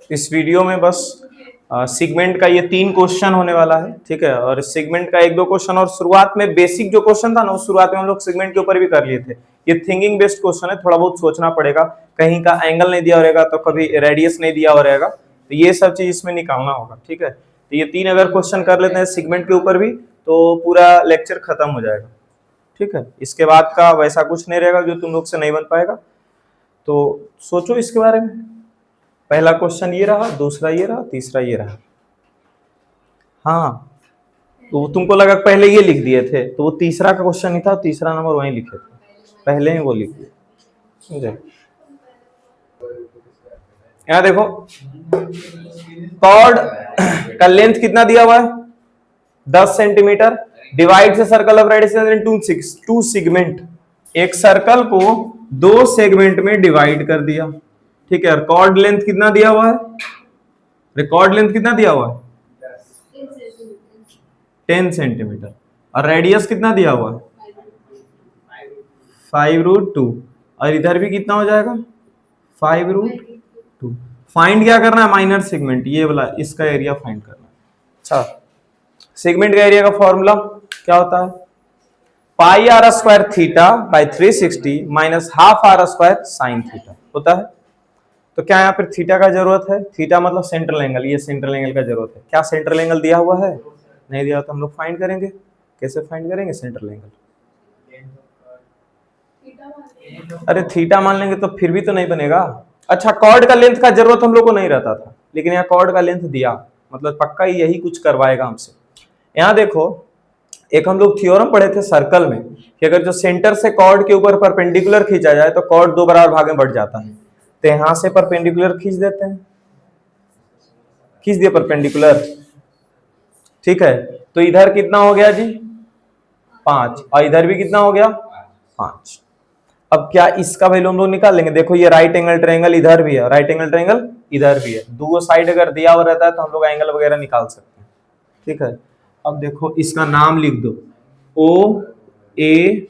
इस वीडियो में बस सेगमेंट का ये 3 क्वेश्चन होने वाला है, ठीक है। और सेगमेंट का 1-2 क्वेश्चन, और शुरुआत में बेसिक जो क्वेश्चन था ना, उस शुरुआत में हम लोग सेगमेंट के ऊपर भी कर लिए थे। ये थिंकिंग बेस्ड क्वेश्चन है, थोड़ा बहुत सोचना पड़ेगा, कहीं का एंगल नहीं दिया रहेगा तो कभी रेडियस नहीं दिया हो रहेगा, तो ये सब चीज इसमें निकालना होगा, ठीक है। तो ये 3 अगर क्वेश्चन कर लेते हैं सेगमेंट के ऊपर भी तो पूरा लेक्चर खत्म हो जाएगा, ठीक है। इसके बाद का वैसा कुछ नहीं रहेगा जो तुम लोग से नहीं बन पाएगा। तो सोचो इसके बारे में। पहला क्वेश्चन ये रहा, दूसरा ये रहा, तीसरा ये रहा। हाँ, तो तुमको लगा पहले ये लिख दिए थे, तो वो तीसरा का क्वेश्चन ही था, तीसरा नंबर वहीं लिखे थे, पहले ही वो लिख दिए, समझे। यहाँ देखो, कॉर्ड का लेंथ कितना दिया हुआ है, 10 सेंटीमीटर। डिवाइड से circle of radius into 2 segment. एक सर्कल को 2 सेगमेंट में डिवाइड कर दिया, ठीक है। और कॉर्ड लेंथ कितना दिया हुआ है, रिकॉर्ड लेंथ कितना दिया हुआ है, 10 सेंटीमीटर। और रेडियस कितना दिया हुआ है, 5√2। और इधर भी कितना हो जाएगा, 5√2। फाइंड क्या करना है, माइनर सेगमेंट, ये वाला, इसका एरिया फाइंड करना है। अच्छा, सेगमेंट का एरिया का फॉर्मूला क्या होता है, pi r square theta by 360 minus half r square sine theta होता है। तो क्या यहाँ पर थीटा का जरूरत है, थीटा मतलब सेंट्रल एंगल, ये सेंट्रल एंगल का जरूरत है। क्या सेंट्रल एंगल दिया हुआ है, नहीं दिया तो हम लोग फाइंड करेंगे। कैसे फाइंड करेंगे सेंट्रल एंगल, अरे थीटा मान लेंगे तो फिर भी तो नहीं बनेगा। अच्छा, कॉर्ड का लेंथ का जरूरत हम लोग को नहीं रहता था, लेकिन यहाँ कॉर्ड का लेंथ दिया, मतलब पक्का यही कुछ करवाएगा हमसे। यहाँ देखो, एक हम लोग थ्योरम पढ़े थे सर्कल में कि अगर जो सेंटर से कॉर्ड के ऊपर परपेंडिकुलर खींचा जाए तो कॉर्ड 2 बराबर भाग में बढ़ जाता है। तो यहां से परपेंडिकुलर खींच देते हैं, खींच दिया परपेंडिकुलर, ठीक है। तो इधर कितना हो गया जी, 5, और इधर भी कितना हो गया, 5। अब क्या इसका वैल्यू हम लोग निकाल लेंगे। देखो ये राइट एंगल ट्रायंगल इधर भी है, राइट एंगल ट्रायंगल इधर भी है, दो साइड अगर दिया हुआ रहता है तो हम लोग एंगल वगैरह निकाल सकते हैं, ठीक है। अब देखो इसका नाम लिख दो, ओ ए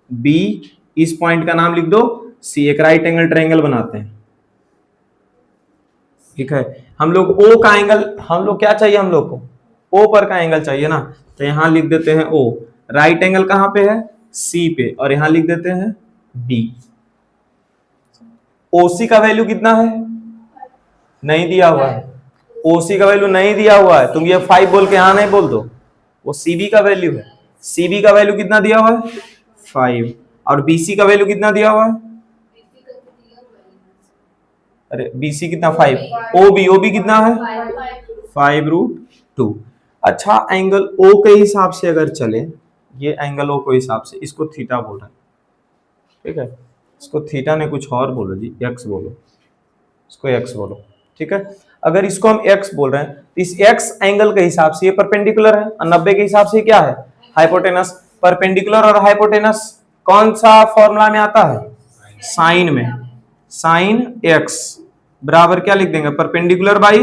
बी, इस पॉइंट का नाम लिख दो सी। एक राइट एंगल ट्रायंगल बनाते हैं, ठीक है। हम लोग ओ का एंगल, हम लोग क्या चाहिए, हम लोग को ओ पर का एंगल चाहिए ना, तो यहां लिख देते हैं ओ। राइट एंगल कहां पे है, सी पे, और यहां लिख देते हैं बी। ओसी का वैल्यू कितना है, नहीं दिया हुआ है, ओसी का वैल्यू नहीं दिया हुआ है। तुम ये 5 बोल के यहां नहीं बोल दो, वो सीबी का वैल्यू है। सीबी का वैल्यू कितना दिया हुआ है, 5। और बीसी का वैल्यू कितना दिया हुआ है, अरे बीसी कितना, 5। ओबी कितना है, 5√2। अच्छा, एंगल ओ के हिसाब से अगर चले, ये एंगल ओ के हिसाब से, इसको थीटा बोल रहे हैं, ठीक है। इसको थीटा ने कुछ और बोलो जी, एक्स बोलो, इसको एक्स बोलो, ठीक है। अगर इसको हम एक्स बोल रहे हैं तो इस एक्स एंगल के हिसाब से ये परपेंडिकुलर है, और 90 के हिसाब से क्या है, हाइपोटेनस। परपेंडिकुलर और हाइपोटेनस कौन सा फॉर्मूला में आता है, साइन में। साइन एक्स बराबर क्या लिख देंगे, परपेंडिकुलर बाई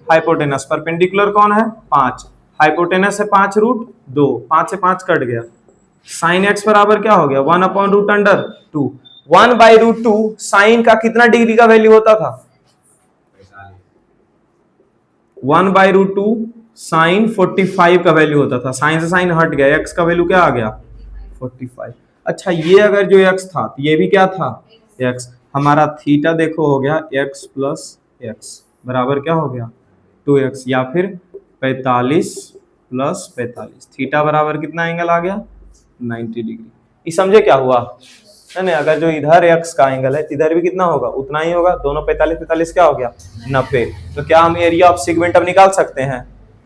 हाइपोटेनस। परपेंडिकुलर कौन है, 5, हाइपोटेनस है 5√2, 5 से 5 कट गया। साइन एक्स बराबर क्या हो गया, 1/√2। 1/√2 साइन का कितना डिग्री का वैल्यू होता था, 1/√2 साइन 45 का वैल्यू होता था। साइन से साइन हट गया, एक्स का वैल्यू क्या आ गया, 45। अच्छा, ये अगर जो एक्स था तो ये भी क्या था, एक्स। हमारा थीटा देखो हो गया एक्स प्लस एक्स बराबर क्या हो गया, 2x, या फिर 45 प्लस 45। थीटा बराबर कितना एंगल आ गया, 90 डिग्री। ये समझे क्या हुआ है ना। अगर जो इधर x का एंगल है, इधर भी कितना होगा, उतना ही होगा। दोनों 45 45 क्या हो गया, 90। तो क्या हम एरिया ऑफ सेगमेंट अब निकाल सकते हैं।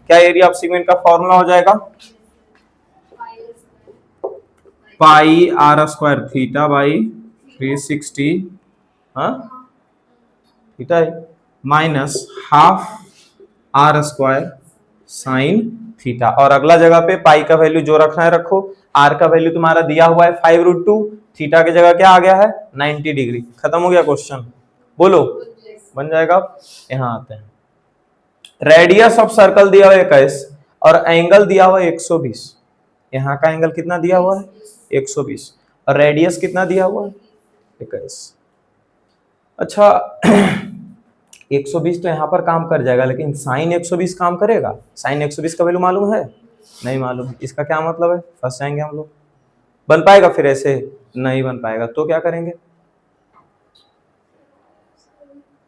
क्या एरिया ऑफ सेगमेंट का फॉर्मूला हो जाएगा, pi r square theta by 360, हाँ थीटा है, minus half r square sine theta. और अगला जगह पे पाई का वैल्यू जो रखना है रखो। आर का वैल्यू तुम्हारा दिया हुआ है 5√2, थीटा की जगह क्या आ गया है, 90 डिग्री। खत्म हो गया क्वेश्चन, बोलो बन जाएगा। यहां आते हैं, रेडियस ऑफ सर्कल दिया हुआ है 21 और एंगल दिया हुआ है 120। यहाँ का एंगल कितना दिया हुआ है, 120, और रेडियस कितना दिया हुआ है, 21। अच्छा 120 तो यहाँ पर काम कर जाएगा, लेकिन साइन 120 काम करेगा? साइन 120 का वैल्यू मालूम है? नहीं मालूम है। इसका क्या मतलब है? फंस जाएंगे हम लोग। बन पाएगा फिर ऐसे? नहीं बन पाएगा। तो क्या करेंगे?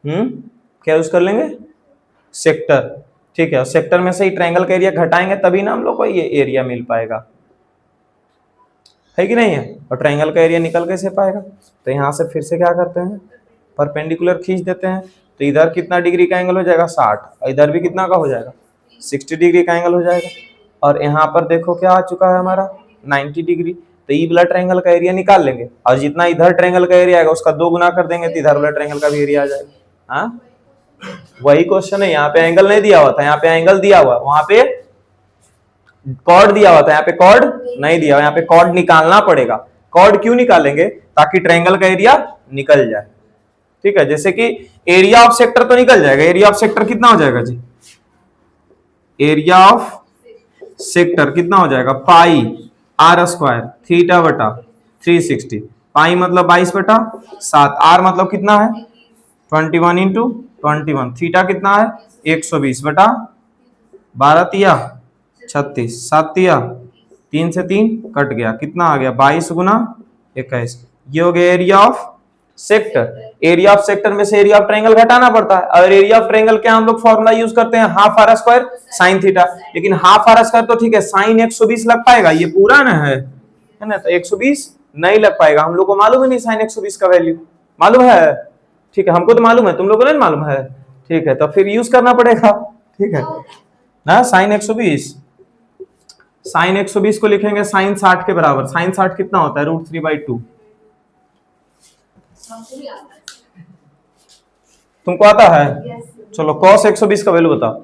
क्या यूज कर लेंगे? सेक्टर। ठीक है, सेक्टर में से ही ट्रायंगल का एरिया घटाएंगे तभी ना हम लोग को ये एरिया मिल पाएगा, है कि नहीं है? और ट्रायंगल का एरिया निकल कैसे पाएगा? तो यहाँ से फिर से क्या करते हैं, परपेंडिकुलर खींच देते हैं। तो इधर कितना डिग्री का एंगल हो जाएगा? 60। और इधर भी कितना का हो जाएगा? 60 डिग्री का एंगल हो जाएगा। और यहाँ पर देखो क्या आ चुका है हमारा, 90 डिग्री। तो ई वाला ट्रायंगल का एरिया निकाल लेंगे, और जितना इधर ट्रायंगल का एरिया आएगा उसका 2 गुना कर देंगे, तो इधर वाला ट्रायंगल का भी एरिया आ जाएगा। हाँ, वही क्वेश्चन है। यहाँ पे एंगल नहीं दिया हुआ था, यहाँ पे एंगल दिया हुआ, वहां पे कॉर्ड दिया हुआ था, यहाँ पे कॉर्ड नहीं दिया हुआ। यहाँ पे कॉर्ड निकालना पड़ेगा। कॉर्ड क्यों निकालेंगे? ताकि ट्रायंगल का एरिया निकल जाए। ठीक है, जैसे कि एरिया ऑफ सेक्टर तो निकल जाएगा। एरिया ऑफ सेक्टर कितना हो जाएगा जी? एरिया ऑफ सेक्टर कितना हो जाएगा? पाई आर स्क्वायर थीटा बटा 360। पाई मतलब 22/7। आर मतलब कितना है? 21 इंटू 21। थीटा कितना है? 120/12 तिया 36, 7 तिया 3 से 3 कट गया, कितना आ गया? 22 गुना 21। ये हो गया area of sector. Area of sector में से एरिया ऑफ ट्रायंगल घटाना पड़ता है, और एरिया ऑफ ट्रायंगल क्या हम लोग फॉर्मूला यूज करते हैं? Half r square sine theta. लेकिन हाफ आर स्क्वायर तो ठीक है, साइन 120 लग पाएगा? ये पूरा ना है ना, तो 120 नहीं लग पाएगा। हम लोग को मालूम है नहीं साइन 120 का वैल्यू, मालूम है? ठीक है, हमको तो मालूम है, तुम लोग को नहीं मालूम है। ठीक है, तो फिर यूज करना पड़ेगा। ठीक है ना, साइन 120। साइन 120 को लिखेंगे साइन 60 के बराबर। साइन 60 कितना होता है? √3/2। तुमको आता है? चलो cos 120 का वैल्यू बताओ।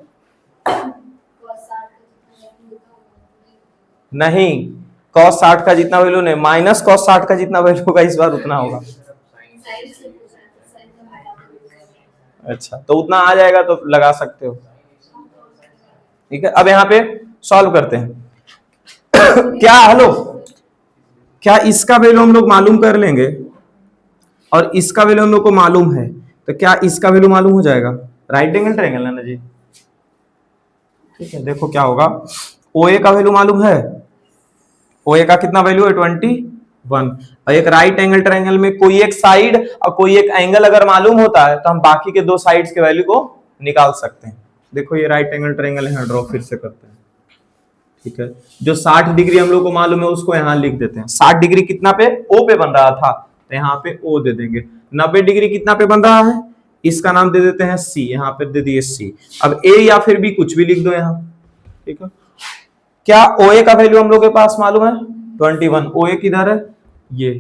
नहीं, cos 60 का जितना वैल्यू नहीं, माइनस cos 60 का जितना वैल्यू होगा इस बार उतना होगा। अच्छा, तो उतना आ जाएगा तो लगा सकते हो। ठीक है, अब यहाँ पे सॉल्व करते हैं। क्या हेलो, क्या इसका वैल्यू हम लोग मालूम कर लेंगे और इसका वैल्यू हम लोग को मालूम है, तो क्या इसका वैल्यू मालूम हो जाएगा? राइट एंगल ट्रायंगल है ना जी। ठीक है, देखो क्या होगा। OA का वैल्यू मालूम है? OA का कितना वैल्यू है? 21। और एक राइट एंगल ट्रायंगल में कोई एक साइड और कोई एक एंगल अगर मालूम होता है तो हम बाकी के 2 साइड्स के वैल्यू को निकाल सकते हैं। देखो ये राइट एंगल ट्रायंगल है, ड्रॉ फिर से करते हैं। ठीक है, जो 60 डिग्री हम लोग को मालूम है उसको यहाँ लिख देते हैं। 60 डिग्री कितना पे? O पे बन रहा था, तो यहाँ पे O दे देंगे। 90 डिग्री कितना पे बन रहा है? इसका नाम दे देते हैं C, यहाँ पे दे दिए C। अब A या फिर B कुछ भी लिख दो यहाँ। ठीक है, क्या OA का वैल्यू हम लोग के पास मालूम है? 21। OA किधर है? ये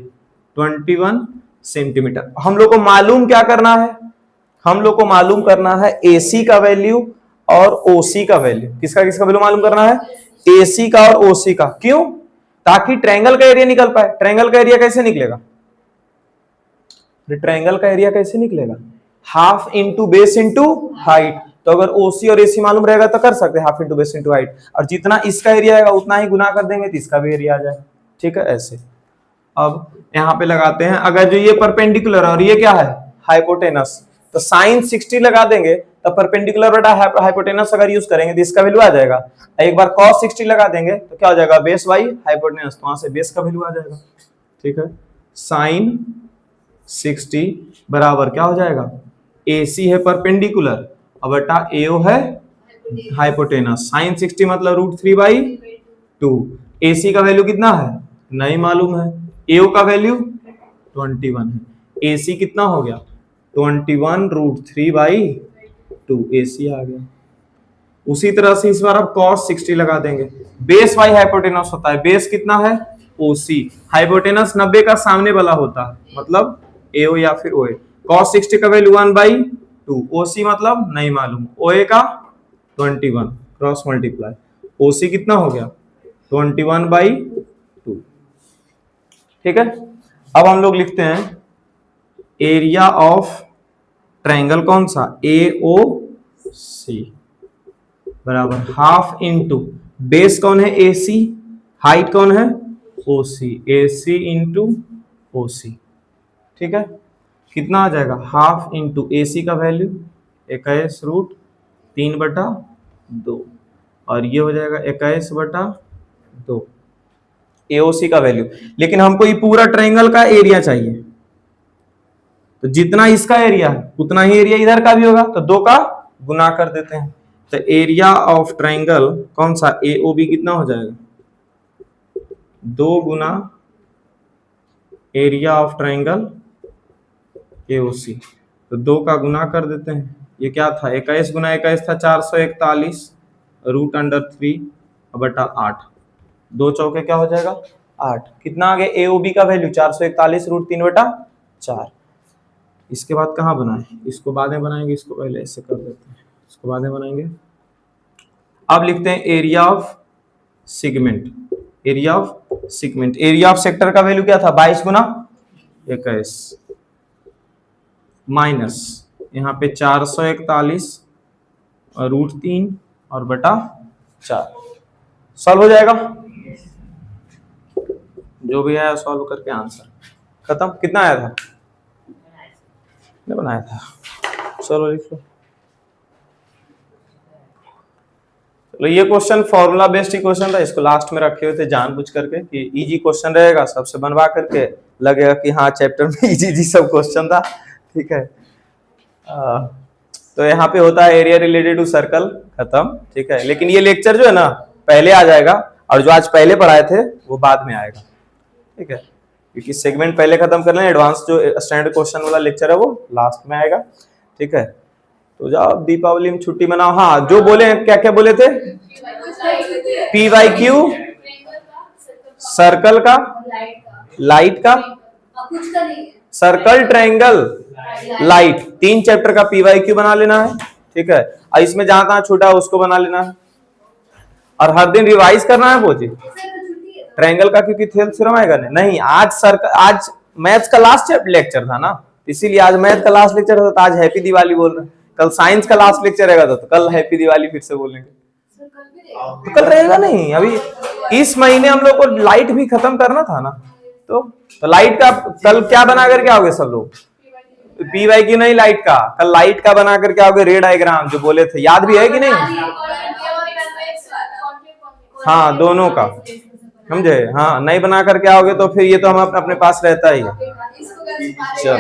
21 सेंटीमीटर। हम लोग को मालूम क्या करना है? हम लोग को मालूम करना है AC का वैल्यू और OC का वैल्यू। किसका किसका वैल्यू मालूम करना है? AC का और OC का। क्यों? ताकि ट्रायंगल का एरिया निकल पाए। ट्रायंगल का एरिया कैसे निकलेगा? ट्रायंगल का एरिया कैसे निकलेगा? Half into base into height. तो अगर OC और AC मालूम रहेगा तो कर सकते हैं half into base into height, और जितना इसका एरिया आएगा उतना ही गुना कर देंगे तो इसका भी एरिया आ जाएगा। ठीक है, ऐसे। अब यहाँ पे लगाते हैं, अगर जो ये परपेंडिकुलर और ये क्या है? हाइपोटेनस, तो साइन 60 लगा देंगे, तो परपेंडिकुलर बटा हाइपोटेनस अगर यूज करेंगे तो इसका वैल्यू आ जाएगा। एक बार cos 60 लगा देंगे तो क्या हो जाएगा? बेस बाई हाइपोटेनस, तो वहां से बेस का वैल्यू आ जाएगा। ठीक है, साइन 60 बराबर क्या हो जाएगा? AC है परपेंडिकुलर और बटा AO है हाइपोटेनस। साइन 60 मतलब √3/2। AC का वैल्यू कितना है? नहीं मालूम है। AO का वैल्यू 21 है। AC कितना हो गया? 21 √3/2। AC आ गया। उसी तरह से इस बार अब cos 60 लगा देंगे। बेस बाई हाइपोटेनस होता है, बेस कितना है? OC। हाइपोटेनस 90 का सामने वाला होता है, मतलब AO या फिर OA। cos 60 का वैल्यू 1/2। OC मतलब नहीं मालूम। OA का 21, क्रॉस मल्टीप्लाई। OC कितना हो गया? 21/2। ठीक है, अब हम लोग लिखते हैं एरिया ऑफ ट्रायंगल कौन सा? AOC बराबर हाफ इंटू बेस कौन है? AC, हाइट कौन है? OC। AC into OC। ठीक है, कितना आ जाएगा, हाफ इंटू ए सी का वैल्यू 21√3/2, और ये हो जाएगा 21/2 एओसी का वैल्यू। लेकिन हमको ये पूरा ट्रायंगल का एरिया चाहिए, तो जितना इसका एरिया है उतना ही एरिया इधर का भी होगा, तो 2 का गुना कर देते हैं। तो एरिया ऑफ ट्रायंगल कौन सा, एओबी कितना हो जाएगा, 2 गुना एरिया ऑफ ट्रायंगल एओसी, तो 2 का गुना कर देते हैं। ये क्या था, 21 गुना 21 था 441√3/8, 2 चौके क्या हो जाएगा 8। कितना आ गया एओबी का वैल्यू 441√3/4। इसके बाद कहाँ बनाए, इसको बाद में बनाएंगे, इसको पहले ऐसे कर देते हैं, इसको बाद में बनाएंगे। अब लिखते हैं area of segment, area of segment. Area of sector का वैल्यू क्या था 22 गुना 21 माइनस यहाँ पे 441√3 और बटा 4। सॉल्व हो जाएगा, जो भी है सॉल्व करके आंसर खत्म। कितना आया था, बनाया था, चलो लिख लो। चलो ये क्वेश्चन फॉर्मूला बेस्ड ही क्वेश्चन था, इसको लास्ट में रखे हुए थे जानबूझ करके कि इजी क्वेश्चन रहेगा, सबसे बनवा करके लगेगा कि हाँ चैप्टर में इजी सब क्वेश्चन था, ठीक है। तो यहाँ पे होता है एरिया रिलेटेड टू सर्कल, खत्म, ठीक है। लेकिन ये लेक्चर जो है ना पहले आ जाएगा, और जो आज पहले पढ़ाए थे वो बाद में आएगा, ठीक है, क्योंकि सेगमेंट पहले खत्म कर लें, एडवांस जो स्टैंडर्ड क्वेश्चन वाला लेक्चर है वो लास्ट में आएगा, ठीक है। तो जाओ दीपावली में छुट्टी मनाओ। हाँ जो बोले, क्या क्या बोले थे, PYQ सर्कल का, लाइट का, सर्कल ट्रायंगल लाइट, 3 चैप्टर का PYQ बना लेना है, ठीक है। और इसमें जहां तहां छूटा है उसको बना लेना है, और हर दिन रिवाइज करना है वो चीज ट्रायंगल का, क्योंकि थ्योरम आएगा नहीं। आज मैथ्स का लास्ट लेक्चर था ना, इसीलिए आज मैथ का लास्ट लेक्चर था, तो आज हैप्पी दिवाली बोल रहे हैं। कल साइंस का लास्ट लेक्चर रहेगा तो कल हैप्पी दिवाली फिर से बोलेंगे, तो कल रहेगा नहीं। अभी इस महीने हम लोग को लाइट भी खत्म करना था ना, तो लाइट का कल क्या बना करके आओगे सब लोग, PYQ नहीं लाइट का, कल लाइट का बना करके आओगे, रे डायग्राम जो बोले थे, याद भी है कि नहीं। हाँ दोनों का, समझे। हाँ नहीं बना करके आओगे तो फिर ये तो हम अपने पास रहता ही है। चलो